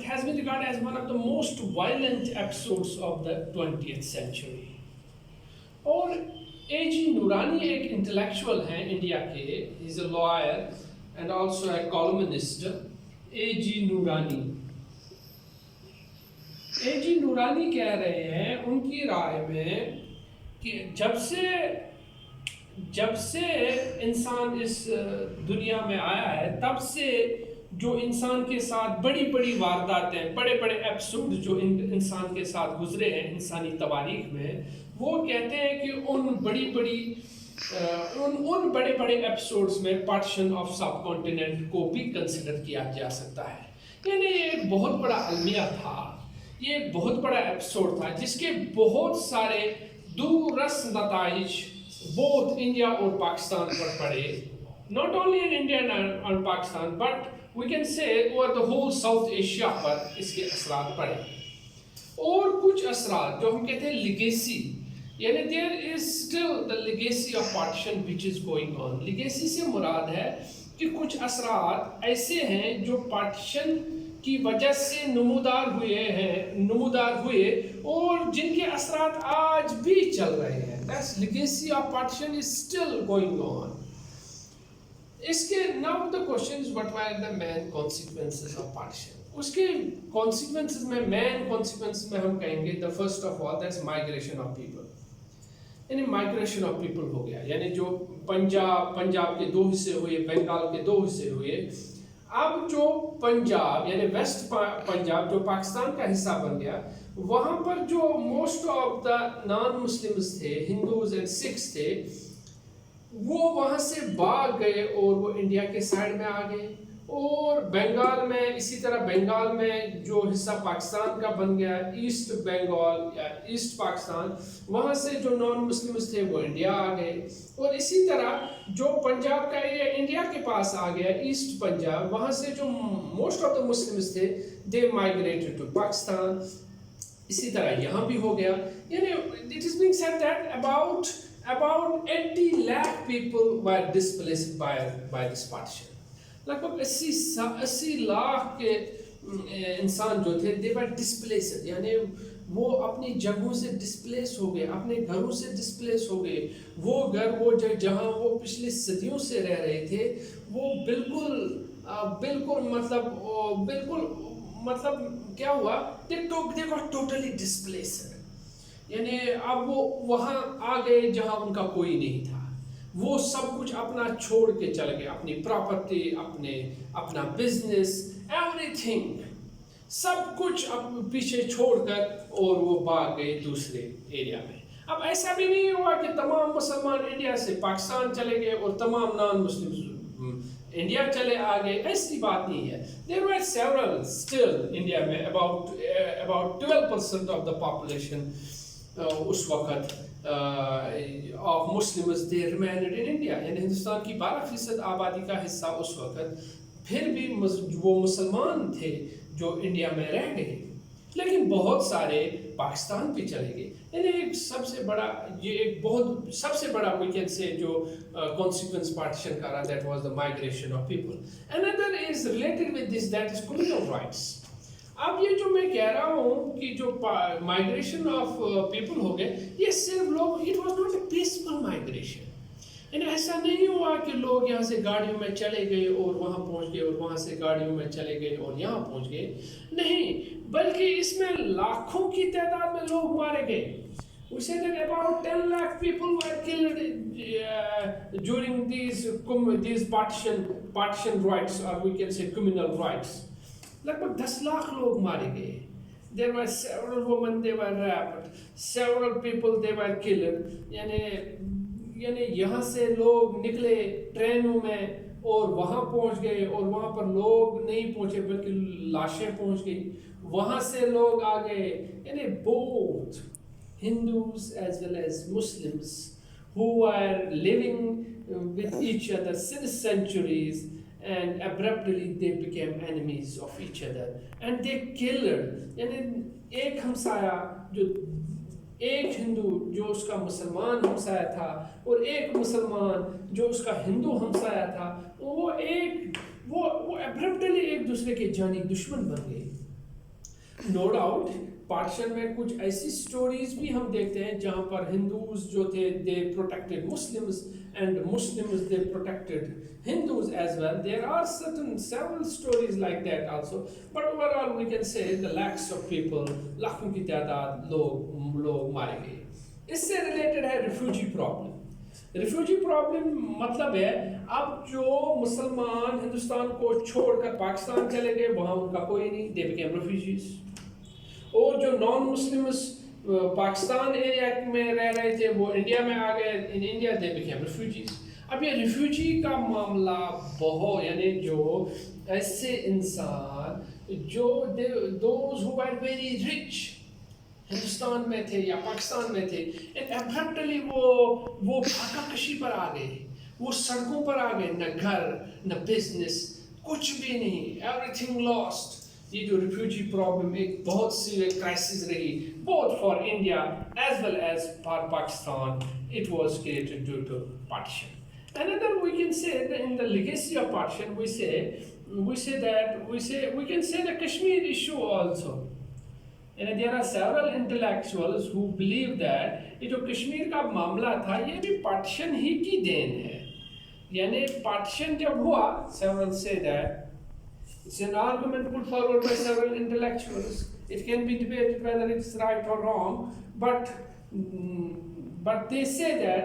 it has been regarded as one of the most violent episodes of the 20th century. اور اے G نورانی ایک intellectual ہیں India کے, is a lawyer and also a columnist. A G Noorani کہہ رہے ہیں ان کی رائے میں کہ جب سے انسان اس دنیا میں آیا ہے تب سے جو انسان کے ساتھ بڑی بڑی وارداتیں, بڑے بڑے ایپیسوڈ جو انسان کے ساتھ گزرے ہیں انسانی تواریخ میں, وہ کہتے ہیں کہ ان بڑے بڑے ایپیسوڈز میں پارٹیشن آف سب کانٹیننٹ کو بھی کنسیڈر کیا جا سکتا ہے. یعنی یہ ایک بہت بڑا المیہ تھا, یہ ایک بہت بڑا ایپیسوڈ تھا جس کے بہت سارے دوررس نتائج بوتھ انڈیا اور پاکستان پر پڑے. ناٹ اونلی ان انڈیا اور Pakistan but we can say over the whole South Asia پر اس کے اثرات پڑے. اور کچھ اثرات جو ہم کہتے ہیں لیگیسی, یعنی there is still the legacy of partition which is going on. Legacy سے مراد ہے کہ کچھ اثرات ایسے ہیں جو پارٹیشن کی وجہ سے نمودار ہوئے اور جن کے اثرات آج بھی چل رہے ہیں. That's legacy of partition is still going on. اس کے now the question is what were the main consequences of partition. اس کے consequences میں main consequences میں ہم کہیں گے the first of all that's migration of people. یعنی migration of people ہو گیا, یعنی جو پنجاب کے 2 حصے ہوئے, بنگال کے 2 حصے ہوئے. اب جو پنجاب یعنی ویسٹ پنجاب جو پاکستان کا حصہ بن گیا, وہاں پر جو most of the non Muslims تھے, ہندوز اینڈ سکھس تھے, وہ وہاں سے بھاگ گئے اور وہ انڈیا کے سائڈ میں آ گئے. اور بنگال میں اسی طرح, بنگال میں جو حصہ پاکستان کا بن گیا ایسٹ بنگال یا ایسٹ پاکستان, وہاں سے جو نان مسلمز تھے وہ انڈیا آ گئے. اور اسی طرح جو پنجاب کا ایریا انڈیا کے پاس آ گیا ایسٹ پنجاب, وہاں سے جو موسٹ آف دا مسلمز تھے دے مائگریٹڈ ٹو پاکستان. اسی طرح یہاں بھی ہو گیا. یعنی it is being said that about 80 lakh people were displaced by this partition. لگ بھگ 80 لاکھ کے انسان جو تھے they were displaced, یعنی وہ اپنی جگہوں سے ڈسپلیس ہو گئے, اپنے گھروں سے ڈسپلیس ہو گئے. وہ گھر وہ جہاں وہ پچھلی صدیوں سے رہ رہے تھے وہ بالکل کیا ہوا, they got totally displaced. یعنی اب وہ وہاں آ گئے جہاں ان کا کوئی نہیں تھا. وہ سب کچھ اپنا چھوڑ کے چل گئے, اپنی پراپرٹی, اپنا بزنس, ایوری تھنگ, سب کچھ پیچھے چھوڑ کر اور وہ بھاگ گئے دوسرے ایریا میں. اب ایسا بھی نہیں ہوا کہ تمام مسلمان انڈیا سے پاکستان چلے گئے اور تمام نان مسلم انڈیا چلے آ گئے, ایسی بات نہیں ہے. There were several still India میں about 12% of the population اس وقت of Muslims they remained in India. یعنی ہندوستان کی 12% آبادی کا حصہ اس وقت پھر بھی وہ مسلمان تھے جو انڈیا میں رہ گئے, لیکن بہت سارے پاکستان بھی چلے گئے. یعنی ایک سب سے بڑا we can say جو consequence partition کا رہا that was the migration of people. Another is related with this, that is communal rights. اب یہ جو میں کہہ رہا ہوں کہ جو مائگریشن آف پیپل ہو گئے, یہ صرف لوگ, it was not a peaceful migration. یعنی ایسا نہیں ہوا کہ لوگ یہاں سے گاڑیوں میں چلے گئے اور وہاں پہنچ گئے اور وہاں سے گاڑیوں میں چلے گئے اور یہاں پہنچ گئے, نہیں, بلکہ اس میں لاکھوں کی تعداد میں لوگ مارے گئے. We say that about 10 lakh people were killed during these partition rights, or we can say communal rights. لگ بھگ 10 لاکھ لوگ مارے گئے. There were several women, they were raped, several people they were killed. یعنی یہاں سے لوگ نکلے ٹرینوں میں اور وہاں پہنچ گئے, اور وہاں پر لوگ نہیں پہنچے بلکہ لاشیں پہنچ گئی. وہاں سے لوگ آ گئے, یعنی both Hindus as well as Muslims who were living with each other since centuries, and abruptly they became enemies of each other and they killed. یعنی ایک ہمسایہ جو ایک ہندو جو اس کا مسلمان ہمسایہ تھا اور ایک مسلمان جو اس کا ہندو ہمسایہ تھا, وہ abruptly ایک دوسرے کے جانی دشمن بن گئے. نو ڈاؤٹ پارٹیشن میں کچھ ایسی سٹوریز بھی ہم دیکھتے ہیں جہاں پر ہندوز جو تھے they protected Muslims and Muslims they protected Hindus as well. There are certain several stories like that also, but overall we can say the lakhs of people, لاکھوں کی تعداد لوگ مارے گئے. اس سے ریلیٹڈ ہے ریفیوجی پرابلم. ریفیوجی پرابلم مطلب ہے اب جو مسلمان ہندوستان کو چھوڑ کر پاکستان چلے گئے وہاں ان کا کوئی نہیں, دے became refugees. اور جو نان مسلمس پاکستان ایریا میں رہ رہے تھے وہ انڈیا میں آ گئے, in India they became refugees. اب یہ ریفیوجی کا معاملہ بہت یعنی جو ایسے انسان جو those who were very rich Hindustan میں تھے یا پاکستان میں تھے, ایبرپٹلی وہ بھاگا کشی پر آ گئے, وہ سڑکوں پر آ گئے, نہ گھر نہ بزنس کچھ بھی نہیں, ایوری تھنگ لاسٹ. یہ جو ریفیوجی پرابلم ایک بہت سی کرائسس رہی both for India as well as for Pakistan. It was created due to partition. Another we can say that in the legacy of partition we can say the Kashmir issue also. And there are several intellectuals who believe that یہ جو کشمیر کا معاملہ تھا یہ بھی partition ہی کی دین ہے. یعنی پارٹیشن جب ہوا, several say that it's an argument put forward by several intellectuals. It can be debated whether it's right or wrong, but they say that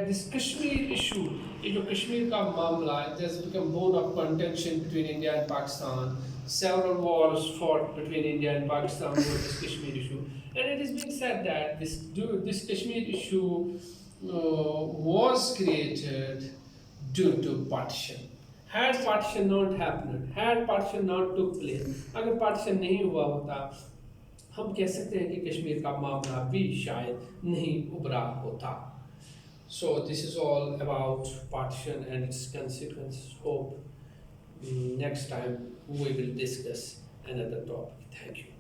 this Kashmir issue, یہ جو کشمیر کا معاملہ, it has become bone of contention between India and Pakistan. Several wars fought between India and Pakistan over this Kashmir issue, and it is being said that this Kashmir issue was created due to partition. Had partition not happened, had partition not took place, اگر partition نہیں ہوا ہوتا ہم کہہ سکتے ہیں کہ کشمیر کا معاملہ بھی شاید نہیں ابھرا ہوتا. So this is all about partition and its consequences. Hope next time we will discuss another topic. Thank you.